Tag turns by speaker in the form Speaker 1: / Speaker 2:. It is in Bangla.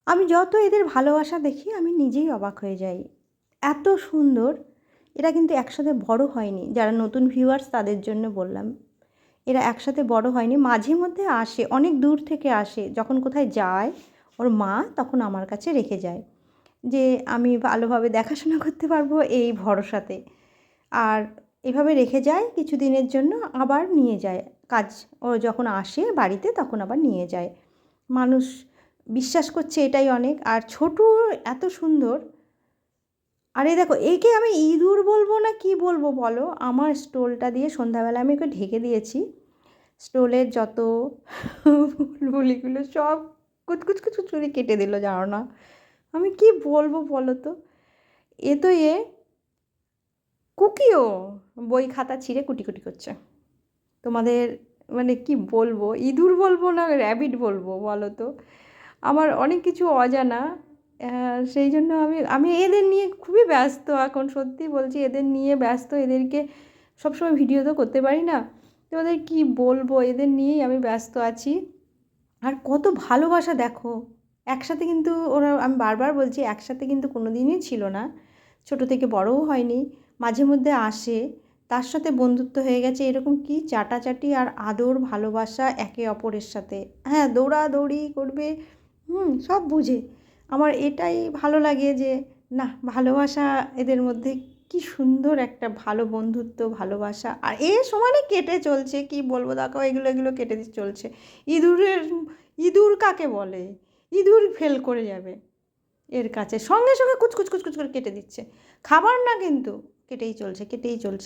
Speaker 1: আমি যত এদের ভালোবাসা দেখি আমি নিজেই অবাক হয়ে যাই। এত সুন্দর। এরা কিন্তু একসাথে বড় হয়নি। যারা নতুন ভিউয়ার্স তাদের জন্য বললাম। এরা একসাথে বড় হয়নি। মাঝে মধ্যে আসে, অনেক দূর থেকে আসে। যখন কোথায় যায় ওর মা তখন আমার কাছে রেখে যায়, যে আমি ভালোভাবে দেখাশোনা করতে পারবো এই ভরসাতে। আর এভাবে রেখে যায় কিছুদিনের জন্য, আবার নিয়ে যায়। কাজ ও যখন আসে বাড়িতে তখন আবার নিয়ে যায়। মানুষ বিশ্বাস করছে এটাই অনেক। আর ছোটু এত সুন্দর। আর এই দেখো, একে আমি ইঁদুর বলবো না কি বলবো বলো। আমার স্টোলটা দিয়ে সন্ধ্যাবেলা আমি ওকে ঢেকে দিয়েছি। স্টোলের যত বুলবুলিগুলো সব কুচকুচ কুচকুচ করে কেটে দিল, জানো না আমি কি বলবো বলো তো। এ তো কুকিও বই খাতা ছিঁড়ে কুটি কুটি করছে। তোমাদের মানে কি বলবো, ইঁদুর বলবো না র্যাবিট বলবো বলো তো। আমার অনেক কিছু অজানা। সেই জন্য আমি আমি এদের নিয়ে খুবই ব্যস্ত এখন, সত্যি বলছি, এদের নিয়ে ব্যস্ত। এদেরকে সবসময় ভিডিও তো করতে পারি না, তো ওদের কী বলবো, এদের নিয়েই আমি ব্যস্ত আছি। আর কত ভালোবাসা দেখো। একসাথে কিন্তু ওরা, আমি বারবার বলছি, একসাথে কিন্তু কোনো দিনই ছিল না। ছোট থেকে বড়ও হয়নি, মাঝে মধ্যে আসে, তার সাথে বন্ধুত্ব হয়ে গেছে। এরকম কি চাটাচাটি আর আদর ভালোবাসা একে অপরের সাথে। হ্যাঁ, দৌড়াদৌড়ি করবে, সব বুঝে। আমার এটাই ভালো লাগে যে না, ভালোবাসা এদের মধ্যে কি সুন্দর একটা ভালো বন্ধুত্ব, ভালোবাসা। আর এ সমানে কেটে চলছে, কি বলবো, দেখো এগুলো এগুলো কেটে চলছে। ইঁদুরের, ইঁদুর কাকে বলে, ইঁদুর ফেল করে যাবে এর কাছে, সঙ্গে সঙ্গে কুচকুচ কুচকুচ করে কেটে দিচ্ছে। খাবার না কিন্তু, কেটেই চলছে কেটেই চলছে।